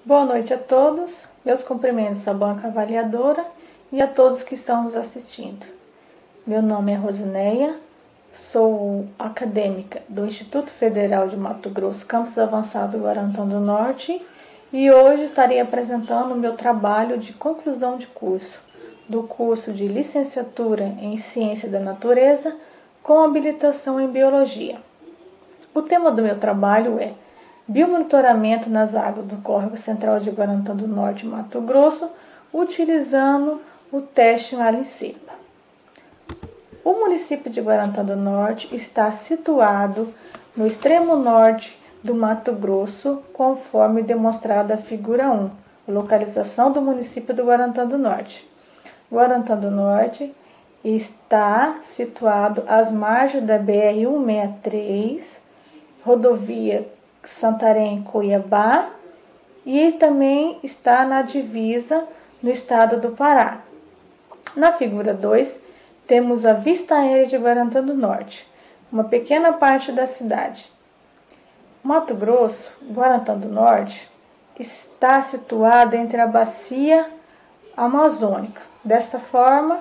Boa noite a todos, meus cumprimentos à banca avaliadora e a todos que estão nos assistindo. Meu nome é Rosineia, sou acadêmica do Instituto Federal de Mato Grosso, Campus Avançado Guarantã do Norte, e hoje estarei apresentando o meu trabalho de conclusão de curso, do curso de licenciatura em Ciência da Natureza com habilitação em Biologia. O tema do meu trabalho é Biomonitoramento nas águas do Córrego Central de Guarantã do Norte, Mato Grosso, utilizando o teste ALICEPA. O município de Guarantã do Norte está situado no extremo norte do Mato Grosso, conforme demonstrado na figura 1, localização do município de Guarantã do Norte. Guarantã do Norte está situado às margens da BR-163, rodovia Santarém-Cuiabá, e também está na divisa no estado do Pará. Na figura 2, temos a vista aérea de Guarantã do Norte, uma pequena parte da cidade. Mato Grosso, Guarantã do Norte, está situado entre a bacia amazônica. Desta forma,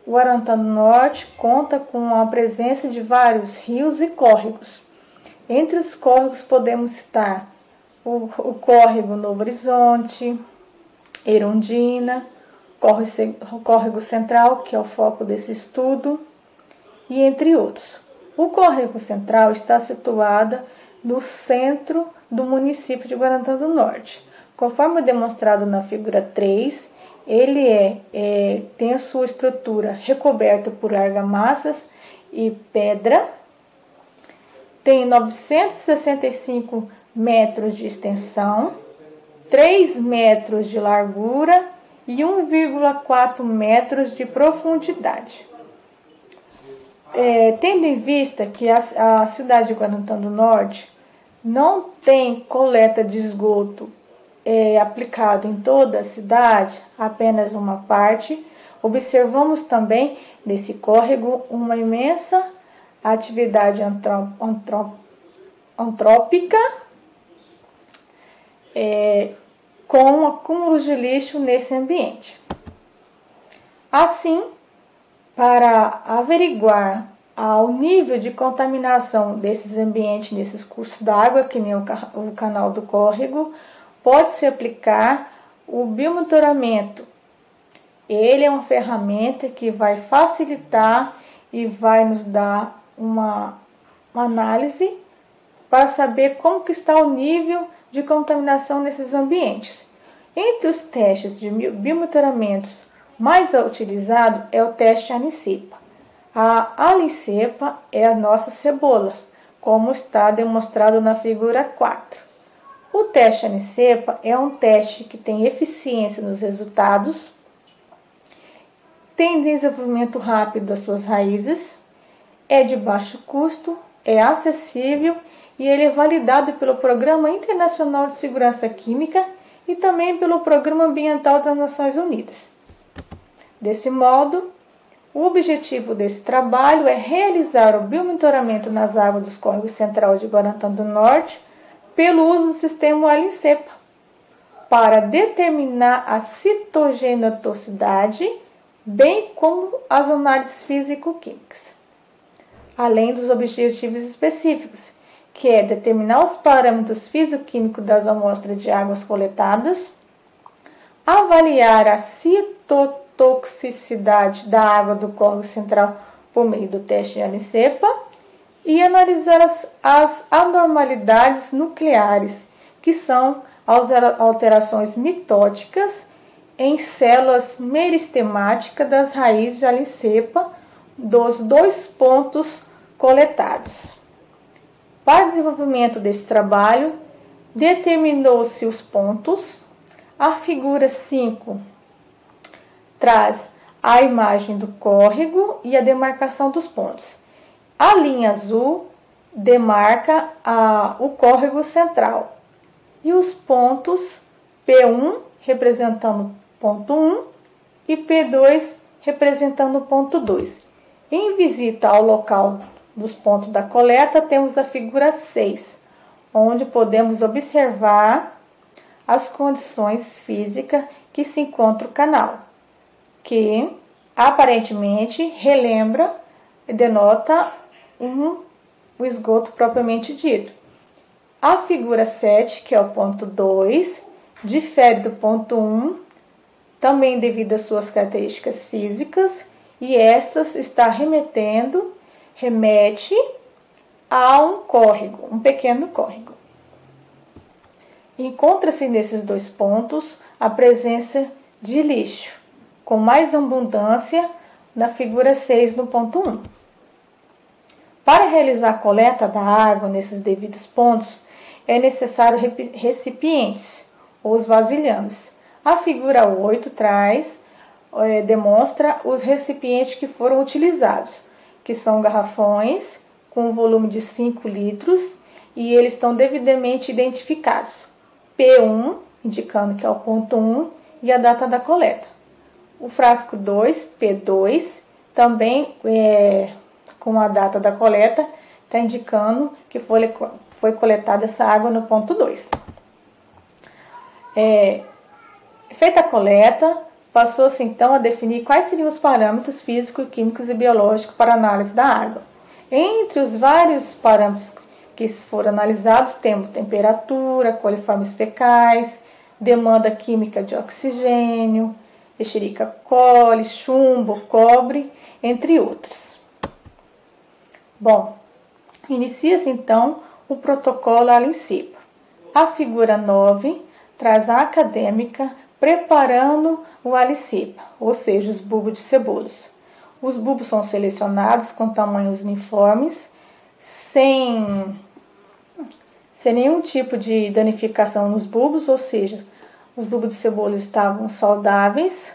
Guarantã do Norte conta com a presença de vários rios e córregos. Entre os córregos podemos citar o córrego Novo Horizonte, Erundina, córrego Central, que é o foco desse estudo, e entre outros. O córrego Central está situado no centro do município de Guarantã do Norte. Conforme demonstrado na figura 3, ele tem a sua estrutura recoberta por argamassas e pedra, tem 965 metros de extensão, 3 metros de largura e 1,4 metros de profundidade. Tendo em vista que a cidade de Guarantã do Norte não tem coleta de esgoto aplicado em toda a cidade, apenas uma parte, observamos também nesse córrego uma imensa atividade antrópica, com acúmulos de lixo nesse ambiente. Assim, para averiguar o nível de contaminação desses ambientes, nesses cursos d'água, que nem o canal do córrego, pode-se aplicar o biomonitoramento. Ele é uma ferramenta que vai facilitar e vai nos dar uma análise para saber como que está o nível de contaminação nesses ambientes. Entre os testes de biomonitoramento mais utilizado é o teste ALICEPA. A ALICEPA é a nossa cebola, como está demonstrado na figura 4. O teste ALICEPA é um teste que tem eficiência nos resultados, tem desenvolvimento rápido das suas raízes, é de baixo custo, é acessível e ele é validado pelo Programa Internacional de Segurança Química e também pelo Programa Ambiental das Nações Unidas. Desse modo, o objetivo desse trabalho é realizar o biomonitoramento nas águas dos córregos centrais de Guarantã do Norte pelo uso do sistema ALICEPA, para determinar a citogenetosidade, bem como as análises físico-químicas, além dos objetivos específicos, que é determinar os parâmetros físico-químicos das amostras de águas coletadas, avaliar a citotoxicidade da água do córrego central por meio do teste de ALICEPA e analisar as anormalidades nucleares, que são as alterações mitóticas em células meristemáticas das raízes de ALICEPA dos 2 pontos coletados. Para o desenvolvimento desse trabalho, determinou-se os pontos. A figura 5 traz a imagem do córrego e a demarcação dos pontos. A linha azul demarca o córrego central e os pontos P1 representando ponto 1 e P2 representando o ponto 2. Em visita ao local dos pontos da coleta, temos a figura 6, onde podemos observar as condições físicas que se encontra o canal, que aparentemente relembra e denota o esgoto propriamente dito. A figura 7, que é o ponto 2, difere do ponto 1, também devido às suas características físicas, e estas remete a um córrego, um pequeno córrego. Encontra-se nesses dois pontos a presença de lixo, com mais abundância na figura 6 no ponto 1. Para realizar a coleta da água nesses devidos pontos, é necessário recipientes, ou os vasilhames. A figura 8 demonstra os recipientes que foram utilizados, que são garrafões com um volume de 5 litros, e eles estão devidamente identificados. P1, indicando que é o ponto 1, e a data da coleta. O frasco 2, P2, também com a data da coleta, está indicando que foi coletada essa água no ponto 2. Feita a coleta, passou-se então a definir quais seriam os parâmetros físicos, químicos e biológicos para análise da água. Entre os vários parâmetros que foram analisados, temos temperatura, coliformes fecais, demanda química de oxigênio, Escherichia coli, chumbo, cobre, entre outros. Bom, inicia-se então o protocolo ALICIPA. A figura 9 traz a acadêmica preparando o ALICIPA, ou seja, os bulbos de cebolas. Os bulbos são selecionados com tamanhos uniformes, sem nenhum tipo de danificação nos bulbos, ou seja, os bulbos de cebola estavam saudáveis.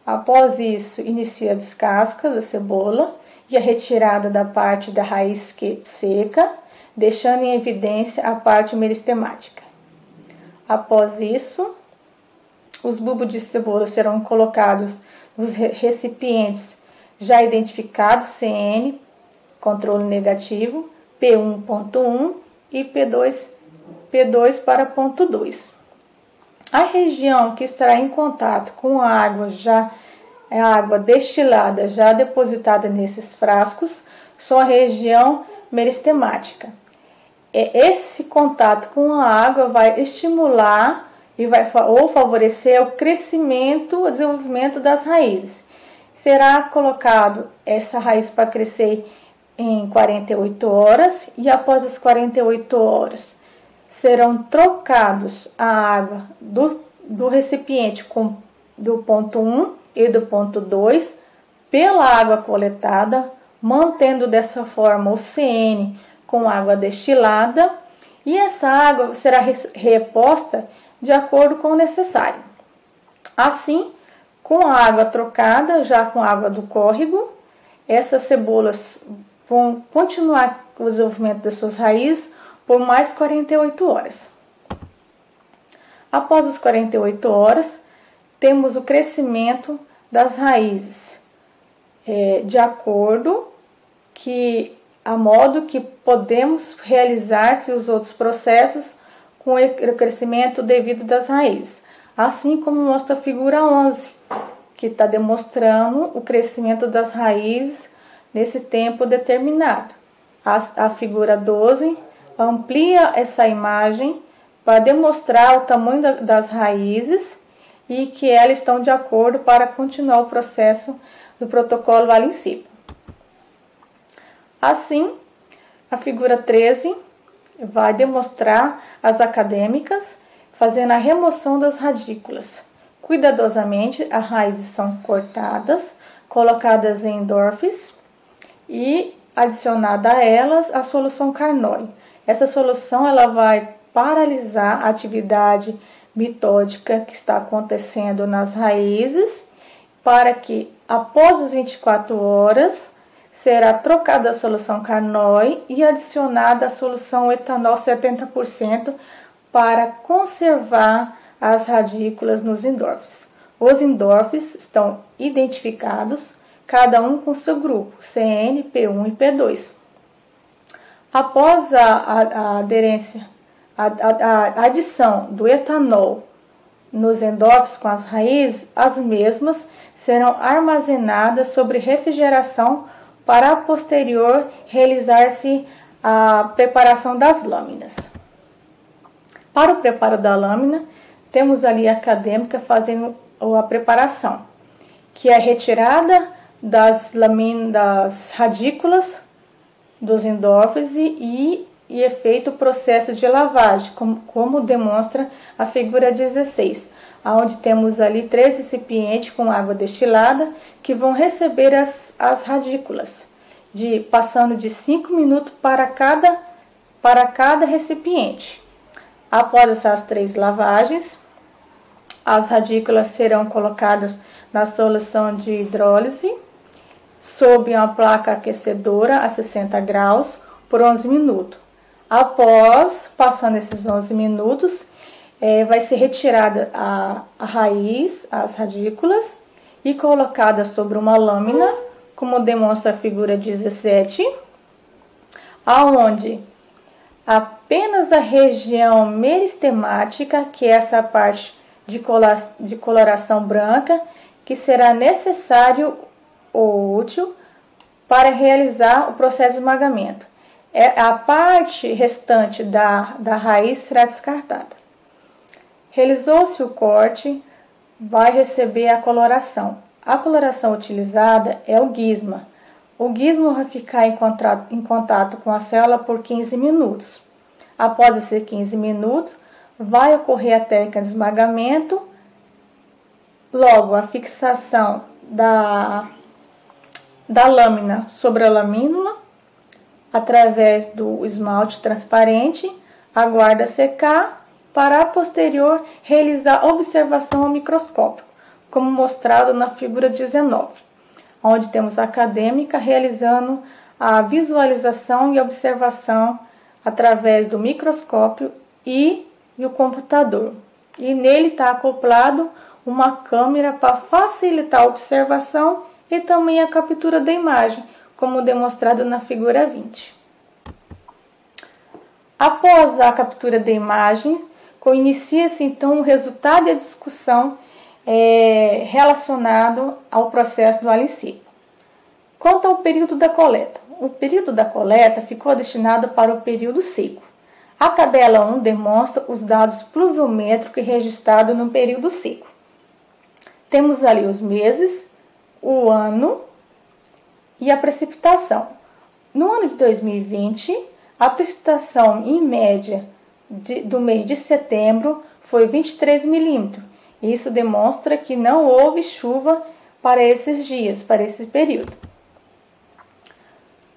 Após isso, inicia a descasca da cebola e a retirada da parte da raiz seca, deixando em evidência a parte meristemática. Após isso, os bulbos de cebola serão colocados nos recipientes já identificados, CN, controle negativo, P1.1 e P2 para ponto 2. A região que estará em contato com a água destilada já depositada nesses frascos são a região meristemática. Esse contato com a água vai estimular e vai favorecer o crescimento, o desenvolvimento das raízes. Será colocado essa raiz para crescer em 48 horas e após as 48 horas serão trocados a água do recipiente do ponto 1 e do ponto 2 pela água coletada, mantendo dessa forma o CN com água destilada, e essa água será reposta de acordo com o necessário. Assim, com a água trocada, já com a água do córrego, essas cebolas vão continuar o desenvolvimento das suas raízes por mais 48 horas. Após as 48 horas, temos o crescimento das raízes, de acordo a modo que podemos realizar-se os outros processos com o crescimento devido das raízes. Assim como mostra a figura 11, que está demonstrando o crescimento das raízes nesse tempo determinado. A figura 12 amplia essa imagem para demonstrar o tamanho das raízes e que elas estão de acordo para continuar o processo do protocolo ALICIPA. Assim, a figura 13 vai demonstrar as acadêmicas fazendo a remoção das radículas. Cuidadosamente, as raízes são cortadas, colocadas em endorfes e adicionada a elas a solução Carnoy. Essa solução ela vai paralisar a atividade mitótica que está acontecendo nas raízes, para que após as 24 horas será trocada a solução Carnoy e adicionada a solução etanol 70% para conservar as radículas nos endorfes. Os endorfes estão identificados, cada um com seu grupo, CN, P1 e P2. Após a adição do etanol nos endófilos com as raízes, as mesmas serão armazenadas sobre refrigeração para a posterior realizar-se a preparação das lâminas. Para o preparo da lâmina, temos ali a acadêmica fazendo a preparação, que é a retirada das radículas dos endófilos e é feito o processo de lavagem, como demonstra a figura 16, onde temos ali 3 recipientes com água destilada que vão receber as radículas, passando de 5 minutos para cada recipiente. Após essas 3 lavagens, as radículas serão colocadas na solução de hidrólise sob uma placa aquecedora a 60 graus por 11 minutos. Após, passando esses 11 minutos, vai ser retirada a raiz, as radículas, e colocada sobre uma lâmina, como demonstra a figura 17, aonde apenas a região meristemática, que é essa parte de coloração branca, que será necessário ou útil para realizar o processo de esmagamento. A parte restante da raiz será descartada. Realizou-se o corte, vai receber a coloração. A coloração utilizada é o guisma. O guisma vai ficar em contato com a célula por 15 minutos. Após esses 15 minutos, vai ocorrer a técnica de esmagamento, logo a fixação da lâmina sobre a lamínula, através do esmalte transparente, aguarda secar, para a posterior realizar observação ao microscópio, como mostrado na figura 19, onde temos a acadêmica realizando a visualização e observação através do microscópio e o computador. E nele está acoplado uma câmera para facilitar a observação e também a captura da imagem, como demonstrado na figura 20. Após a captura da imagem, inicia-se então o resultado e a discussão relacionado ao processo do alici. Quanto ao período da coleta, o período da coleta ficou destinado para o período seco. A tabela 1 demonstra os dados pluviométricos registrados no período seco. Temos ali os meses, o ano e a precipitação. No ano de 2020, a precipitação em média do mês de setembro foi 23 milímetros. Isso demonstra que não houve chuva para esses dias, para esse período.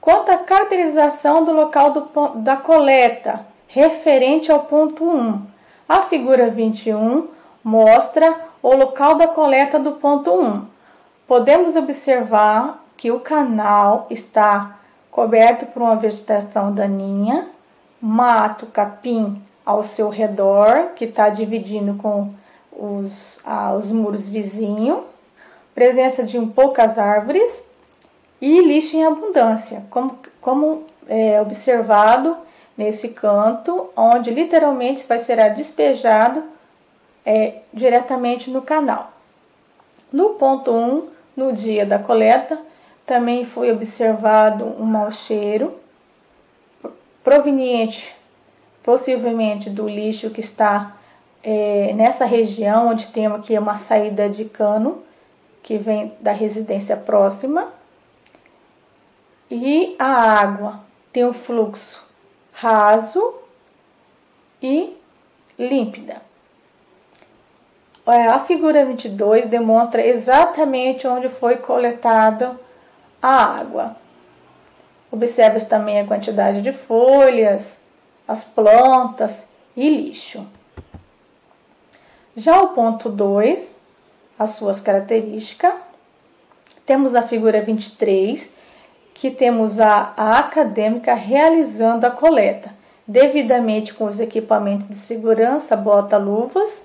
Quanto à caracterização do local da coleta, referente ao ponto 1, a figura 21 mostra o local da coleta do ponto 1. Podemos observar que o canal está coberto por uma vegetação daninha, mato, capim ao seu redor, que está dividindo com os muros vizinhos, presença de poucas árvores e lixo em abundância, como observado nesse canto, onde literalmente vai ser despejado diretamente no canal. No ponto 1, no dia da coleta, também foi observado um mau cheiro, proveniente possivelmente do lixo que está nessa região, onde temos aqui uma saída de cano, que vem da residência próxima. E a água tem um fluxo raso e límpida. A figura 22 demonstra exatamente onde foi coletada a água. Observa também a quantidade de folhas, as plantas e lixo. Já o ponto 2, as suas características, temos a figura 23, que temos a acadêmica realizando a coleta, devidamente com os equipamentos de segurança, bota, luvas,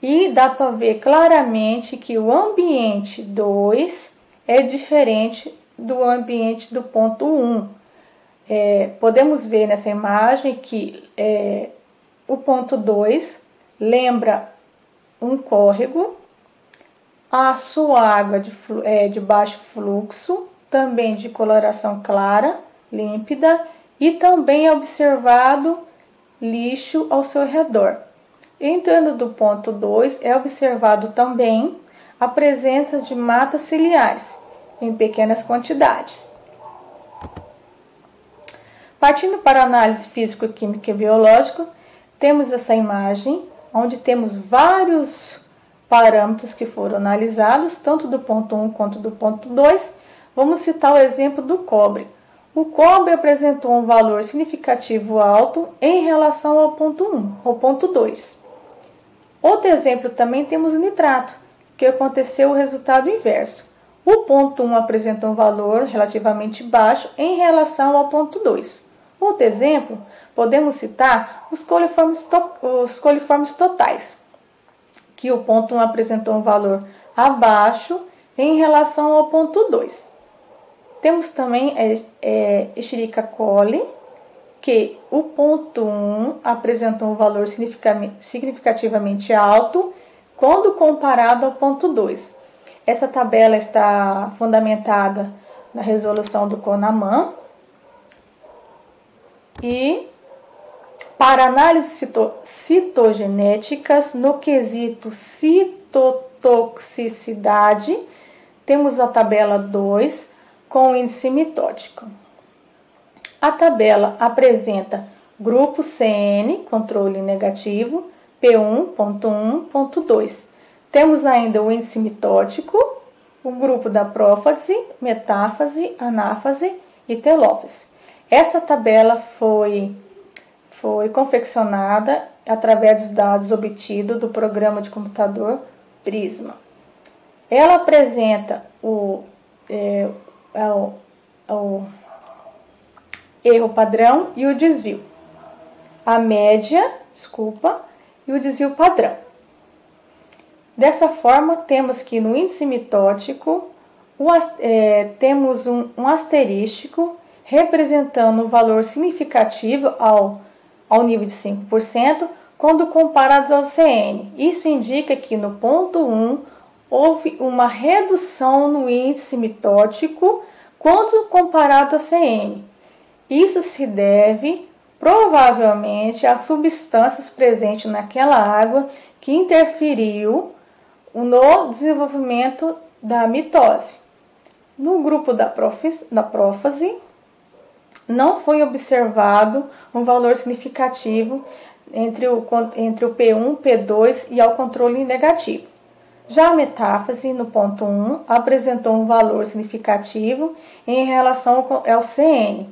e dá para ver claramente que o ambiente 2 é diferente do ambiente do ponto 1. Podemos ver nessa imagem que o ponto 2 lembra um córrego, a sua água de baixo fluxo, também de coloração clara, límpida, e também é observado lixo ao seu redor. Em torno do ponto 2 é observado também a presença de matas ciliares em pequenas quantidades. Partindo para a análise físico-química e biológica, temos essa imagem onde temos vários parâmetros que foram analisados, tanto do ponto 1 quanto do ponto 2. Vamos citar o exemplo do cobre. O cobre apresentou um valor significativo alto em relação ao ponto 1, ao ponto 2. Outro exemplo também temos o nitrato, que aconteceu o resultado inverso. O ponto 1 apresentou um valor relativamente baixo em relação ao ponto 2. Outro exemplo, podemos citar os coliformes totais, que o ponto 1 apresentou um valor abaixo em relação ao ponto 2. Temos também Escherichia coli, que o ponto 1 apresentou um valor significativamente alto quando comparado ao ponto 2. Essa tabela está fundamentada na resolução do CONAMA. E para análise citogenéticas, no quesito citotoxicidade, temos a tabela 2 com o índice mitótico. A tabela apresenta grupo CN, controle negativo, P1.1.2. Temos ainda o índice mitótico, o grupo da prófase, metáfase, anáfase e telófase. Essa tabela foi confeccionada através dos dados obtidos do programa de computador Prisma. Ela apresenta o erro padrão e o desvio. A média, e o desvio padrão. Dessa forma, temos que no índice mitótico temos um asterístico representando um valor significativo ao nível de 5%, quando comparados ao CN. Isso indica que no ponto 1 houve uma redução no índice mitótico quando comparado ao CN. Isso se deve provavelmente às substâncias presentes naquela água que interferiu no desenvolvimento da mitose. No grupo da prófase, não foi observado um valor significativo entre o P1, P2 e ao controle negativo. Já a metáfase, no ponto 1, apresentou um valor significativo em relação ao CN.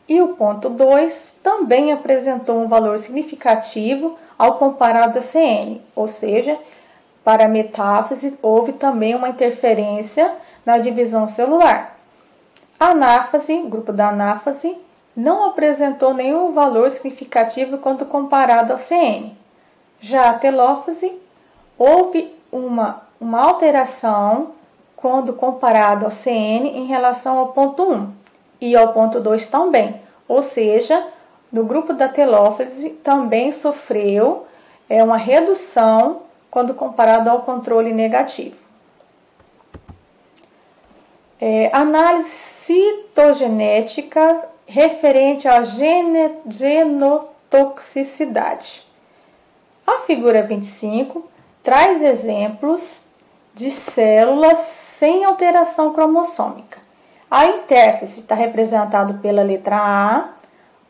E o ponto 2 também apresentou um valor significativo ao comparado ao CN, ou seja, para a metáfase houve também uma interferência na divisão celular. A anáfase, o grupo da anáfase, não apresentou nenhum valor significativo quando comparado ao CN. Já a telófase, houve uma alteração quando comparado ao CN em relação ao ponto 1 e ao ponto 2 também. Ou seja, no grupo da telófase também sofreu uma redução quando comparado ao controle negativo. Análise citogenética referente à genotoxicidade. A figura 25 traz exemplos de células sem alteração cromossômica. A intérfase está representada pela letra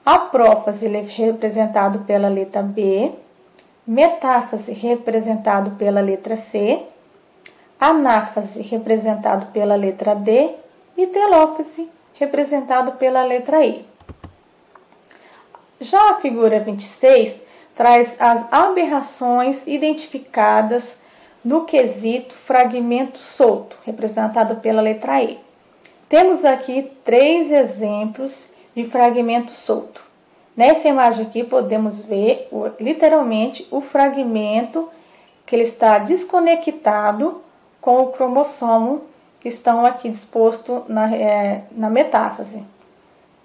A prófase representado pela letra B, metáfase representado pela letra C, anáfase representado pela letra D e telófase representado pela letra E. Já a figura 26 traz as aberrações identificadas no quesito fragmento solto, representado pela letra E. Temos aqui 3 exemplos de fragmento solto. Nessa imagem aqui podemos ver literalmente o fragmento que ele está desconectado com o cromossomo que estão aqui disposto na metáfase.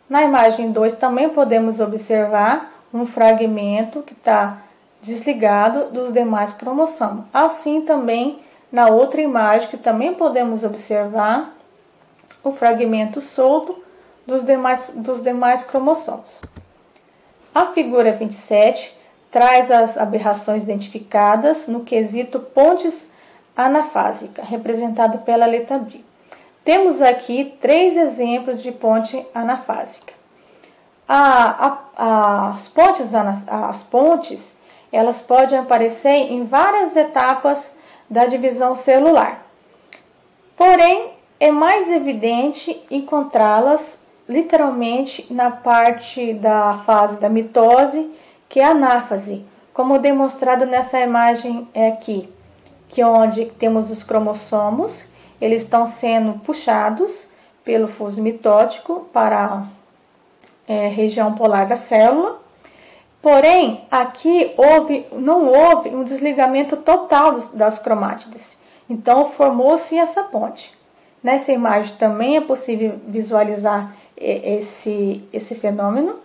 Na imagem 2 também podemos observar um fragmento que está desligado dos demais cromossomos. Assim também na outra imagem que também podemos observar o fragmento solto dos demais cromossomos. A figura 27 traz as aberrações identificadas no quesito pontes anafásica, representado pela letra B. Temos aqui 3 exemplos de ponte anafásica. As pontes, elas podem aparecer em várias etapas da divisão celular. Porém, é mais evidente encontrá-las literalmente na parte da fase da mitose, que é a anáfase, como demonstrado nessa imagem aqui, que é onde temos os cromossomos, eles estão sendo puxados pelo fuso mitótico para a região polar da célula. Porém, aqui não houve um desligamento total das cromátides. Então, formou-se essa ponte. Nessa imagem também é possível visualizar esse fenômeno.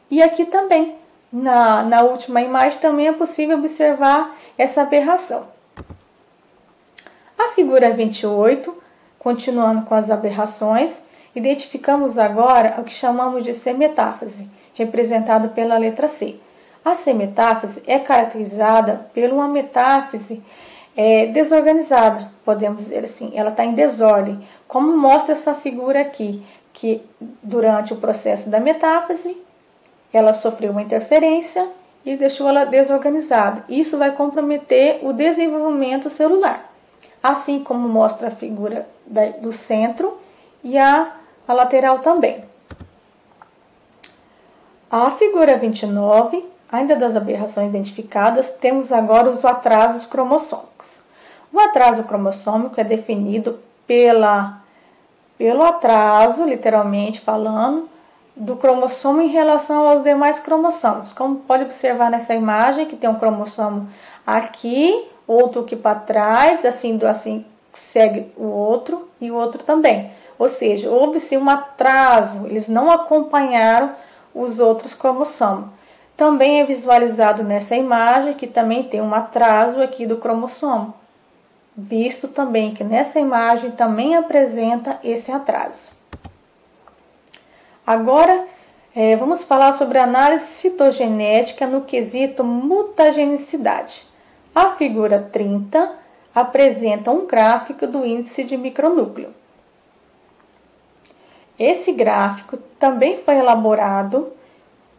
E aqui também, na última imagem, também é possível observar essa aberração. A figura 28, continuando com as aberrações, identificamos agora o que chamamos de semetáfase, representado pela letra C. A semetáfase é caracterizada por uma metáfase desorganizada, podemos dizer assim, ela está em desordem, como mostra essa figura aqui, que durante o processo da metáfase, ela sofreu uma interferência e deixou ela desorganizada. Isso vai comprometer o desenvolvimento celular, assim como mostra a figura do centro e a lateral também. A figura 29, ainda das aberrações identificadas, temos agora os atrasos cromossômicos. O atraso cromossômico é definido pelo atraso, literalmente falando, do cromossomo em relação aos demais cromossomos. Como pode observar nessa imagem, que tem um cromossomo aqui, outro aqui para trás, assim segue o outro e o outro também. Ou seja, houve-se um atraso, eles não acompanharam os outros cromossomos. Também é visualizado nessa imagem que também tem um atraso aqui do cromossomo. Visto também que nessa imagem também apresenta esse atraso. Agora, vamos falar sobre a análise citogenética no quesito mutagenicidade. A figura 30 apresenta um gráfico do índice de micronúcleo. Esse gráfico também foi elaborado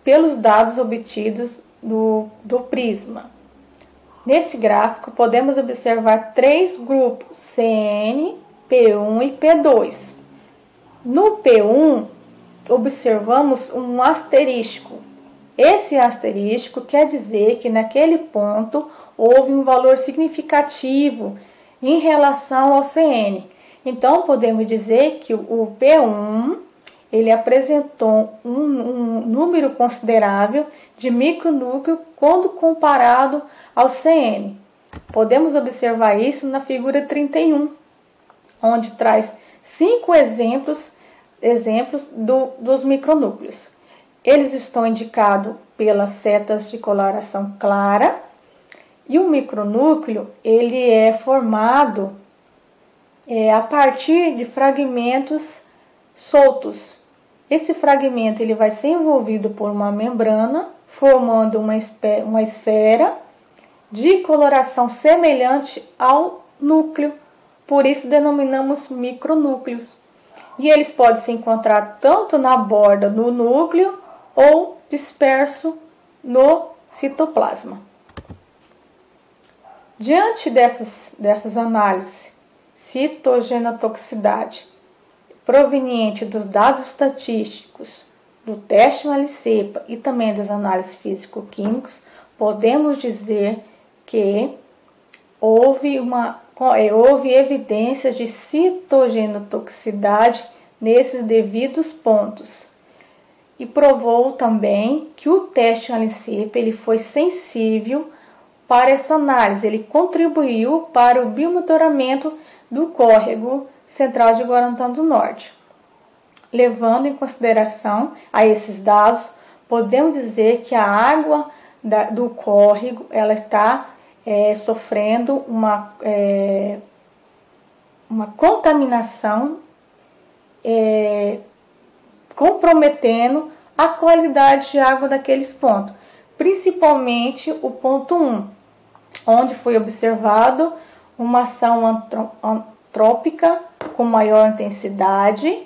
pelos dados obtidos do Prisma. Nesse gráfico, podemos observar 3 grupos, CN, P1 e P2. No P1, observamos um asterisco. Esse asterisco quer dizer que naquele ponto houve um valor significativo em relação ao CN. Então, podemos dizer que o P1 ele apresentou um número considerável de micronúcleo quando comparado ao CN. Podemos observar isso na figura 31, onde traz 5 exemplos dos micronúcleos. Eles estão indicados pelas setas de coloração clara, e o micronúcleo ele é formado a partir de fragmentos soltos. Esse fragmento ele vai ser envolvido por uma membrana, formando uma esfera de coloração semelhante ao núcleo. Por isso denominamos micronúcleos. E eles podem se encontrar tanto na borda do núcleo ou disperso no citoplasma. Diante dessas análises, citogenotoxicidade proveniente dos dados estatísticos do teste Malicepa e também das análises físico-químicas, podemos dizer que houve evidências de citogenotoxicidade nesses devidos pontos. E provou também que o teste Malicepa ele foi sensível para essa análise. Ele contribuiu para o biomonitoramento do córrego central de Guarantã do Norte. Levando em consideração a esses dados, podemos dizer que a água do córrego, ela está sofrendo uma contaminação, comprometendo a qualidade de água daqueles pontos, principalmente o ponto 1, onde foi observado uma ação antrópica com maior intensidade,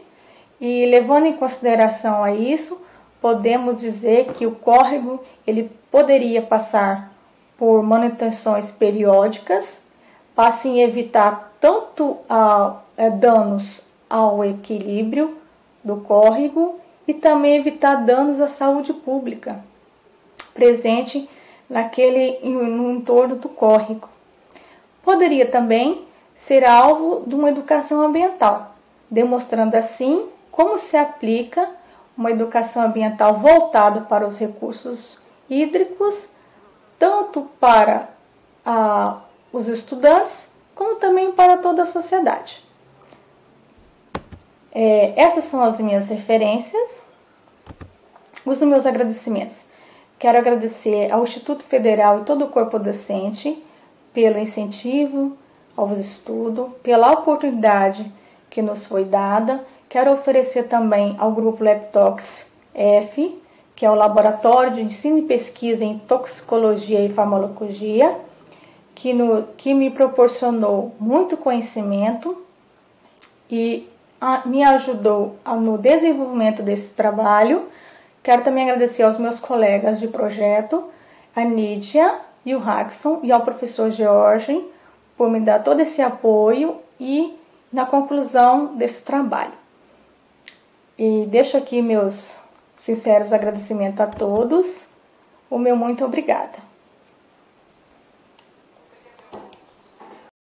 e levando em consideração a isso, podemos dizer que o córrego ele poderia passar por manutenções periódicas, para assim evitar tanto danos ao equilíbrio do córrego e também evitar danos à saúde pública presente no entorno do córrego. Poderia também ser alvo de uma educação ambiental, demonstrando assim como se aplica uma educação ambiental voltada para os recursos hídricos, tanto para os estudantes, como também para toda a sociedade. Essas são as minhas referências, os meus agradecimentos. Quero agradecer ao Instituto Federal e todo o corpo docente pelo incentivo aos estudos, pela oportunidade que nos foi dada. Quero oferecer também ao grupo Leptox F, que é o Laboratório de Ensino e Pesquisa em Toxicologia e Farmacologia, que me proporcionou muito conhecimento e me ajudou no desenvolvimento desse trabalho. Quero também agradecer aos meus colegas de projeto, a Nídia e o Haxon, e ao professor George, por me dar todo esse apoio e na conclusão desse trabalho. E deixo aqui meus sinceros agradecimentos a todos. O meu muito obrigada.